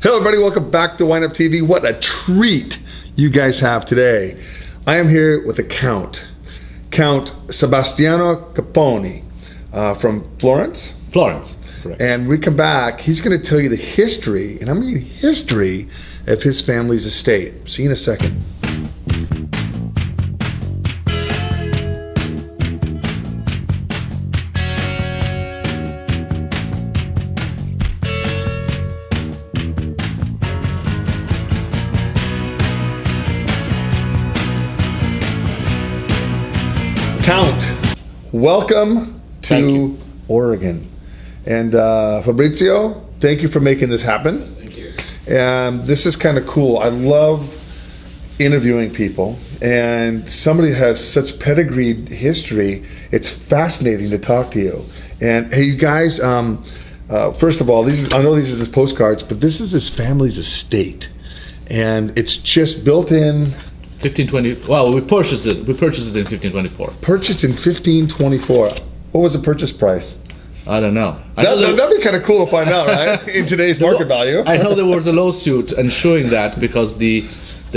Hello everybody, welcome back to WineupTV. What a treat you guys have today. I am here with the Count Sebastiano Capponi from Florence. Florence, correct. And we come back, he's going to tell you the history, and I mean history, of his family's estate. See you in a second. Count, welcome to Oregon. And Fabrizio, thank you for making this happen. Thank you. And this is kind of cool. I love interviewing people, and somebody has such pedigreed history. It's fascinating to talk to you. And hey, you guys, first of all, I know these are just postcards, but this is his family's estate, and it's just built in. 1520. Well, we purchased it. We purchased it in 1524. Purchased in 1524. What was the purchase price? I don't know. That'd be kind of cool to find out, right? In today's market value. I know there was a lawsuit ensuring that because the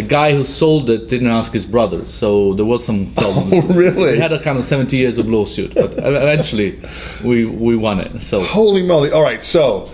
guy who sold it didn't ask his brothers, so there was some problems. Oh, really? We had a kind of 70 years of lawsuit, but eventually we won it. So holy moly! All right, so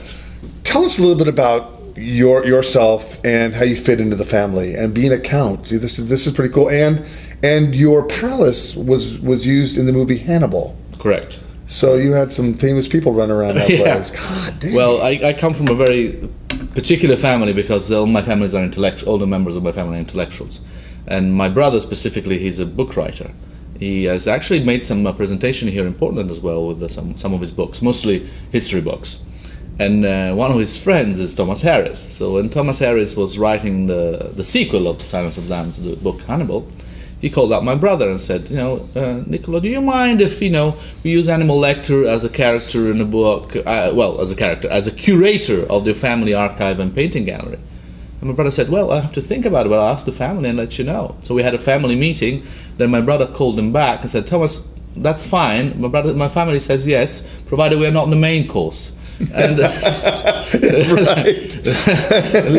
tell us a little bit about yourself and how you fit into the family and being a count. See, this is pretty cool. And your palace was used in the movie Hannibal. Correct. So you had some famous people run around that place. God damn. Well, I come from a very particular family because all my families are all the members of my family are intellectuals. And my brother specifically, he's a book writer. He has actually made some presentation here in Portland as well with some of his books, mostly history books. And one of his friends is Thomas Harris. So when Thomas Harris was writing the sequel of Silence of the Lambs, the book Hannibal, he called out my brother and said, Nicola, do you mind if, we use Hannibal Lecter as a character in the book, as a curator of the family archive and painting gallery? And my brother said, well, I have to think about it, but I'll ask the family and let you know. So we had a family meeting. Then my brother called him back and said, Thomas, that's fine. My family says yes, provided we're not in the main course. And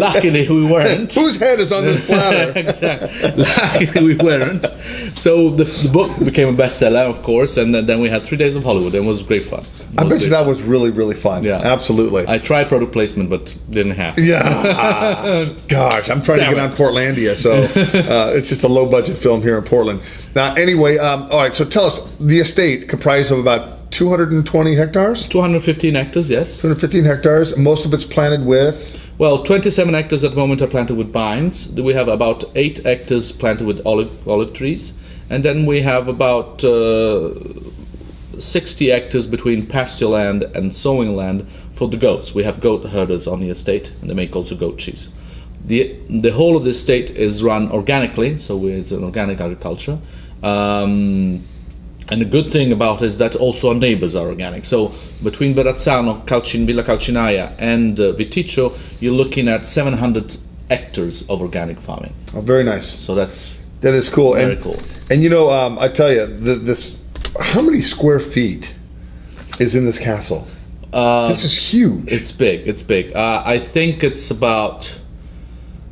luckily we weren't. Whose head is on this platter? Exactly. Luckily we weren't. So the book became a bestseller, of course, and then we had 3 days of Hollywood, and it was great fun. I bet you that was really, really fun. Yeah, absolutely. I tried product placement, but didn't happen. Yeah. Gosh, I'm trying to get on Portlandia, so it's just a low-budget film here in Portland. Now, anyway, all right. So tell us, the estate comprised of about 220 hectares? 215 hectares, yes. 215 hectares. Most of it's planted with? Well, 27 hectares at the moment are planted with vines. We have about 8 hectares planted with olive trees. And then we have about 60 hectares between pasture land and sowing land for the goats. We have goat herders on the estate, and they make also goat cheese. The whole of the estate is run organically, so it's an organic agriculture. And the good thing about it is that also our neighbors are organic. So between Verrazzano, Villa Calcinaia, and Viticcio, you're looking at 700 hectares of organic farming. Oh, very nice. So that is cool. Very cool. And I tell you, how many square feet is in this castle? This is huge. It's big. It's big. I think it's about,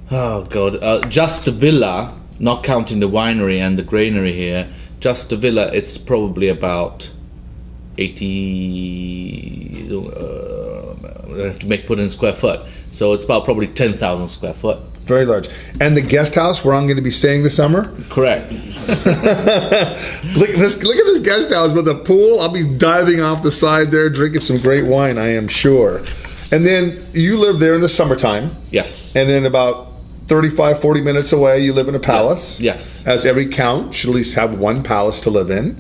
just the villa, not counting the winery and the granary here. Just the villa, it's probably about 80. I have to put in square foot, so it's about probably 10,000 square foot. Very large. And the guest house where I'm going to be staying this summer? Correct. Look at this guest house with a pool. I'll be diving off the side there, drinking some great wine, I am sure. And then you live there in the summertime. Yes. And then about 35, 40 minutes away, you live in a palace. Yes. As every count should at least have one palace to live in,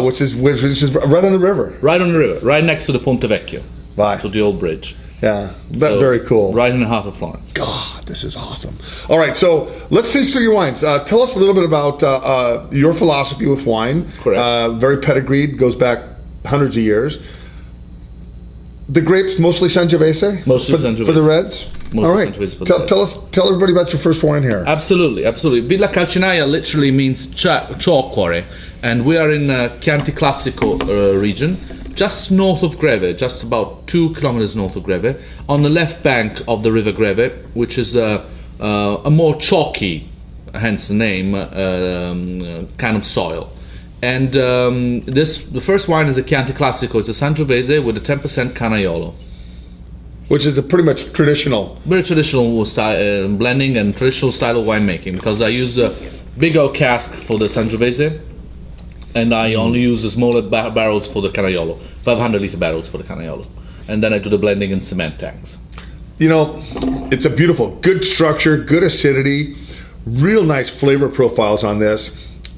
which is right on the river. Right on the river, right next to the Ponte Vecchio. Right. To the old bridge. Yeah, very cool. Right in the heart of Florence. God, this is awesome. All right, so let's taste through your wines. Tell us a little bit about your philosophy with wine. Correct. Very pedigreed, goes back hundreds of years. The grapes, mostly Sangiovese? Mostly Sangiovese. For the reds? Mostly all right. Sangiovese for the reds. Tell everybody about your first wine here. Absolutely, absolutely. Villa Calcinaia literally means cioccore, and we are in Chianti Classico region. just north of Greve, just about 2 kilometers north of Greve, on the left bank of the river Greve, which is a more chalky, hence the name, kind of soil. And the first wine is a Chianti Classico. It's a Sangiovese with a 10% Canaiolo. Which is a pretty much traditional. Very traditional style, blending and traditional style of winemaking, because I use a big oak cask for the Sangiovese, and I only use the smaller barrels for the Canaiolo, 500-liter barrels for the Canaiolo. And then I do the blending in cement tanks. You know, it's a beautiful, good structure, good acidity, real nice flavor profiles on this.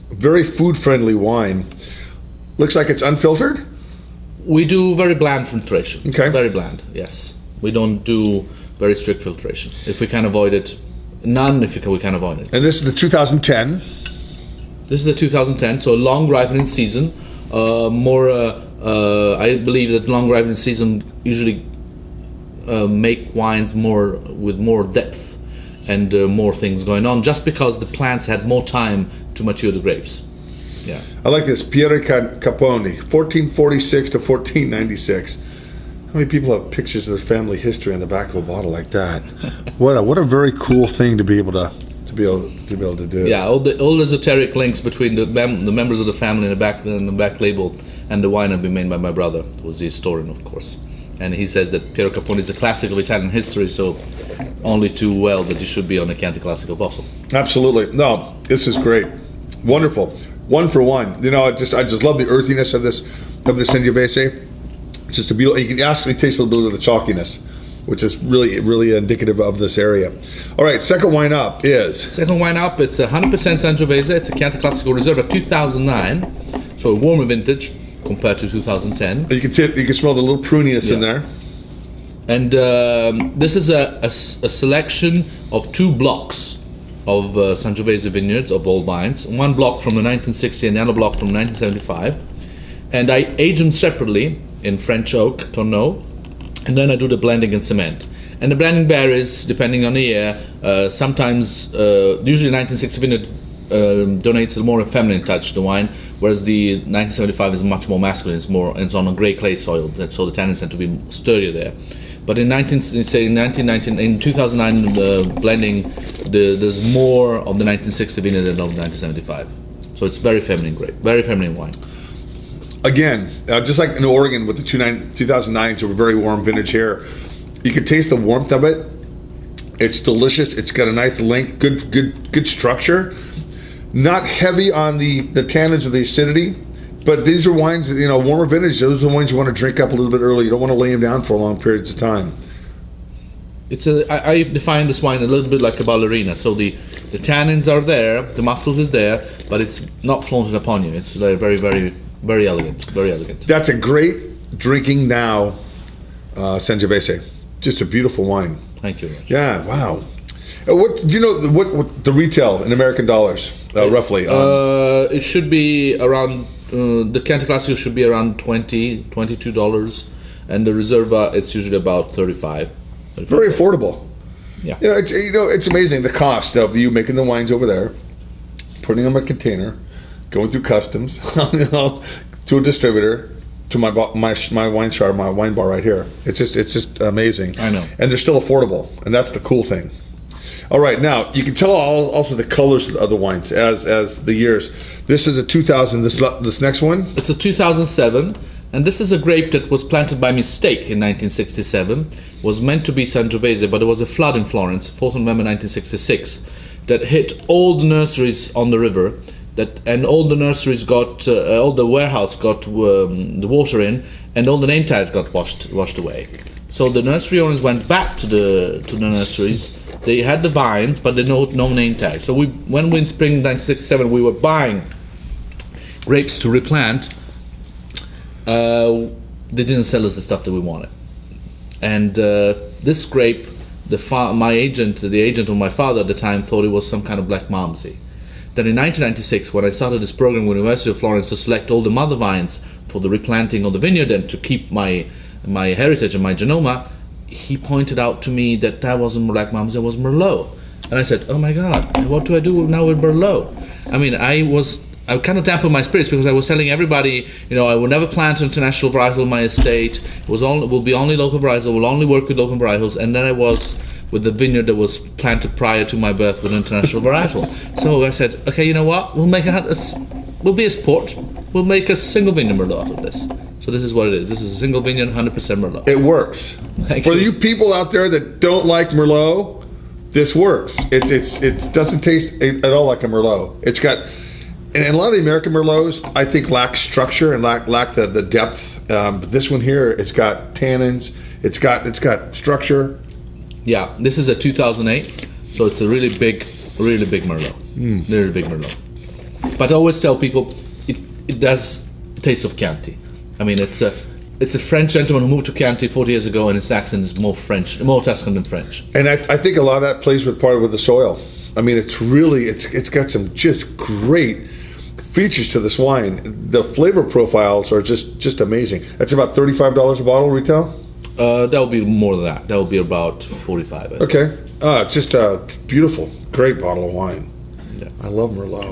Very food-friendly wine. Looks like it's unfiltered? We do very bland filtration. Okay. Very bland, yes. We don't do very strict filtration. If we can avoid it, none if we can avoid it. And this is the 2010. This is a 2010, so a long ripening season. I believe that long ripening season usually make wines with more depth and more things going on, just because the plants had more time to mature the grapes. Yeah. I like this, Piero Capponi, 1446 to 1496. How many people have pictures of their family history on the back of a bottle like that? What a very cool thing to be able to do. Yeah, all the esoteric links between the members of the family in the back label and the wine have been made by my brother, who was the historian, of course. And he says that Piero Capponi is a classic of Italian history, so only too well that it should be on a Chianti Classico bottle. Absolutely. No, this is great. Wonderful. 1 for 1. You know, I just love the earthiness of this Sangiovese. It's just a beautiful. You can actually taste a little bit of the chalkiness, which is really indicative of this area. All right, second wine up is? Second wine up, it's 100% Sangiovese. It's a Chianti Classico Reserva 2009, so a warmer vintage compared to 2010. You can smell the little pruniness in there. And this is a selection of 2 blocks of Sangiovese vineyards of old vines. One block from the 1960 and the other block from 1975. And I age them separately in French oak, tonneau, and then I do the blending in cement. And the blending varies depending on the year. Sometimes, usually 1960 vineyard donates a more feminine touch to the wine, whereas the 1975 is much more masculine. It's on a grey clay soil, so the tannins tend to be sturdier there. But in 2009 blending, there's more of the 1960 vineyard than of the 1975. So it's very feminine grape, very feminine wine. Again, just like in Oregon with the 2009, so a very warm vintage here, you can taste the warmth of it. It's delicious. It's got a nice length, good structure. Not heavy on the tannins or the acidity, but these are wines, you know, warmer vintage. Those are the wines you want to drink up a little bit early. You don't want to lay them down for long periods of time. I define this wine a little bit like a ballerina. So the tannins are there, the muscles is there, but it's not flaunted upon you. It's very, very, very elegant. Very elegant. That's a great drinking now Sangiovese. Just a beautiful wine. Thank you very much. Yeah, wow. What do you know? What the retail in American dollars roughly? It should be around. The Chianti Classico should be around $22, and the Reserva it's usually about $35. Very affordable. Yeah. It's amazing the cost of you making the wines over there, putting them in a container, going through customs, to a distributor, to my wine shop, my wine bar right here. It's just amazing. I know. And they're still affordable, and that's the cool thing. All right, now you can tell also the colors of the wines as the years. This is a 2000. This next one. It's a 2007, and this is a grape that was planted by mistake in 1967. Was meant to be Sangiovese, but there was a flood in Florence, 4th November 1966, that hit all the nurseries on the river. And all the nurseries got, all the warehouse got the water in, and all the name tags got washed away. So the nursery owners went back to the nurseries. They had the vines, but they no name tags. So when we in spring 1967 we were buying grapes to replant, they didn't sell us the stuff that we wanted. And this grape, the agent of my father at the time, thought it was some kind of black malmsey. Then in 1996, when I started this program with the University of Florence to select all the mother vines for the replanting of the vineyard and to keep my heritage and my genoma, he pointed out to me that wasn't Black Malmsey, that was Merlot. And I said, oh my God, what do I do now with Merlot? I mean, I I kind of dampened my spirits because I was telling everybody, I will never plant an international varietal on my estate. Will be only local varietals. I will only work with local varietals. And then I was with the vineyard that was planted prior to my birth with an international varietal. So I said, okay, you know what? We'll be a sport. We'll make a single vineyard Merlot out of this. So this is what it is. This is a single vineyard, 100% Merlot. It works. For you people out there that don't like Merlot, this works. It doesn't taste at all like a Merlot. It's got, and a lot of the American Merlots, I think, lack structure and lack the depth. But this one here, it's got tannins. It's got structure. Yeah, this is a 2008, so it's a really big Merlot. Really big Merlot. But I always tell people, it does taste of Chianti. I mean, it's a French gentleman who moved to Chianti 40 years ago, and his accent is more Tuscan than French. And I think a lot of that plays with the soil. I mean, it's got some just great features to this wine. The flavor profiles are just amazing. That's about $35 a bottle retail? That will be more than that. That will be about 45. Okay. Just a beautiful, great bottle of wine. Yeah. I love Merlot.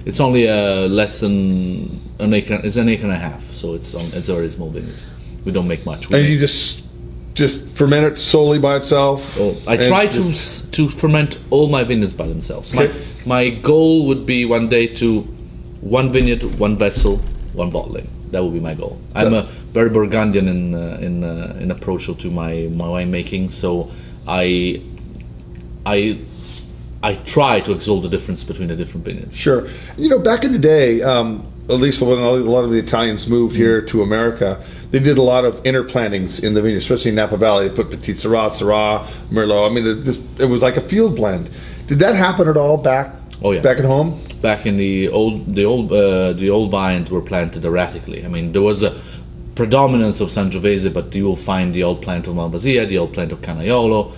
It's only less than an acre. It's an acre and a half, so it's a very small vineyard. We don't make much. You just ferment it solely by itself. I try to ferment all my vineyards by themselves. Okay. My goal would be one day to one vineyard, one vessel, one bottling. That would be my goal. I'm a very Burgundian in approach to my winemaking, so I try to exalt the difference between the different vineyards. Sure. Back in the day, at least when a lot of the Italians moved here to America, they did a lot of interplantings in the vineyard, especially in Napa Valley. They put Petit Syrah, Merlot. I mean, it was like a field blend. Did that happen at all back at home? Back in the old vines were planted erratically. I mean, there was a predominance of Sangiovese, but you will find the old plant of Malvasia, the old plant of Canaiolo.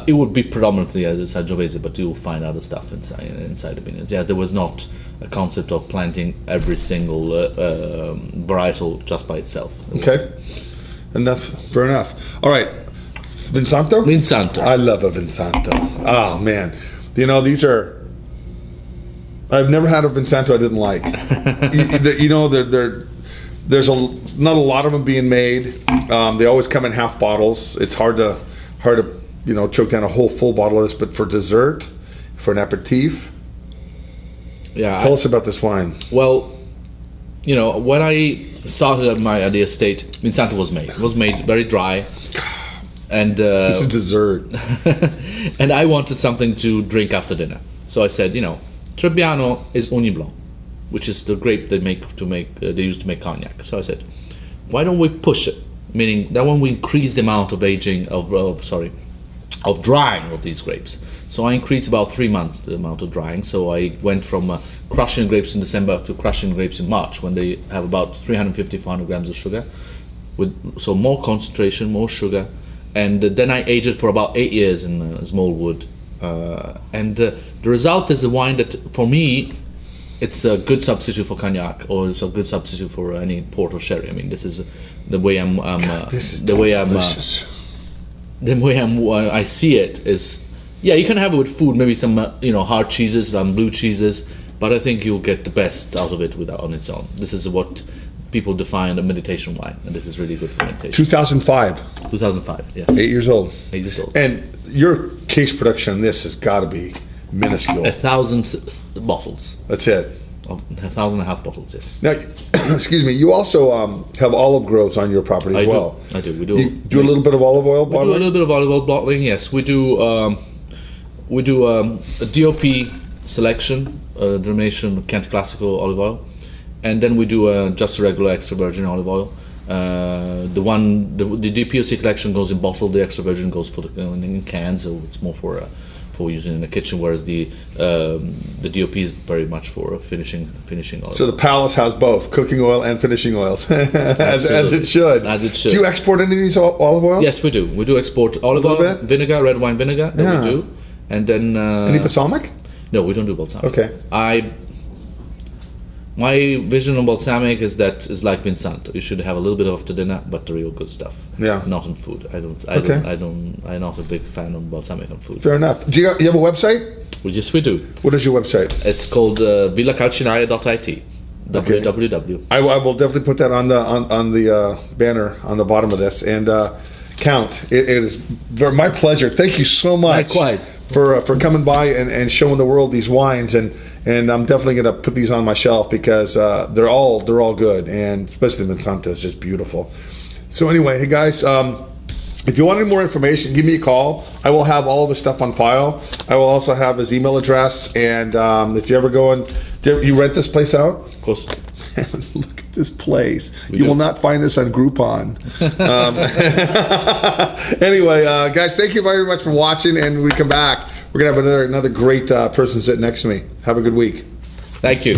It would be predominantly as Sangiovese, but you will find other stuff inside the vineyards. Yeah, there was not a concept of planting every single varietal just by itself. Okay, fair enough. All right, Vinsanto? Vinsanto. I love a Vinsanto. Oh, man. These are... I've never had a Vinsanto I didn't like. There's not a lot of them being made. They always come in half bottles. It's hard to choke down a whole full bottle of this. But for dessert, for an aperitif, tell us about this wine. Well, when I started at the estate, Vinsanto was made. It was made very dry, and it's a dessert. And I wanted something to drink after dinner, so I said, Trebbiano is Ugni Blanc, which is the grape they use to make cognac. So I said, why don't we push it? Meaning that when we increase the amount of aging of drying of these grapes. So I increased about 3 months the amount of drying. So I went from crushing grapes in December to crushing grapes in March, when they have about 350-400 grams of sugar, so more concentration, more sugar, and then I aged it for about 8 years in small wood. And the result is a wine that, for me, it's a good substitute for cognac, or it's a good substitute for any port or sherry. I mean, this is the way I see it is. Yeah, you can have it with food, maybe some hard cheeses, blue cheeses, but I think you'll get the best out of it on its own. This is what people define a meditation wine, and this is really good for meditation. 2005. 2005, yes. 8 years old. 8 years old. And your case production on this has got to be minuscule. 1,000 bottles. That's it. 1,500 bottles, yes. Now, excuse me, you also have olive groves on your property as well. I do. You do a little bit of olive oil bottling? We do a little bit of olive oil bottling, yes. We do a DOP selection, denomination Chianti Classico olive oil, and then we do just a regular extra virgin olive oil. The DPOC collection goes in bottle, the extra virgin goes in cans, so it's more for using in the kitchen, whereas the DOP is very much for finishing olive. So the palace has both cooking oil and finishing oils, as it should. As it should. Do you export any of these olive oils? Yes, we do. We do export olive oil, vinegar, red wine vinegar. That we do, and then any balsamic? No, we don't do balsamic. Okay. My vision on balsamic is that it's like Vinsanto. You should have a little bit of after dinner, but the real good stuff. Yeah. Not on food. I'm not a big fan of balsamic on food. Fair enough. Do you have a website? Yes, we do. What is your website? It's called villacalcinaia.it. Okay. www. I will definitely put that on the banner on the bottom of this. And Count, it is my pleasure. Thank you so much. Likewise. For coming by and showing the world these wines, and I'm definitely going to put these on my shelf because they're all good, and especially the Monsanto is just beautiful. So anyway, hey guys, if you want any more information, give me a call. I will have all of his stuff on file. I will also have his email address, and if you ever go and you rent this place out, Of course. look at this place. You do. will not find this on Groupon. Anyway, guys, thank you very much for watching. And when we come back, we're gonna have another great person sitting next to me. Have a good week. Thank you.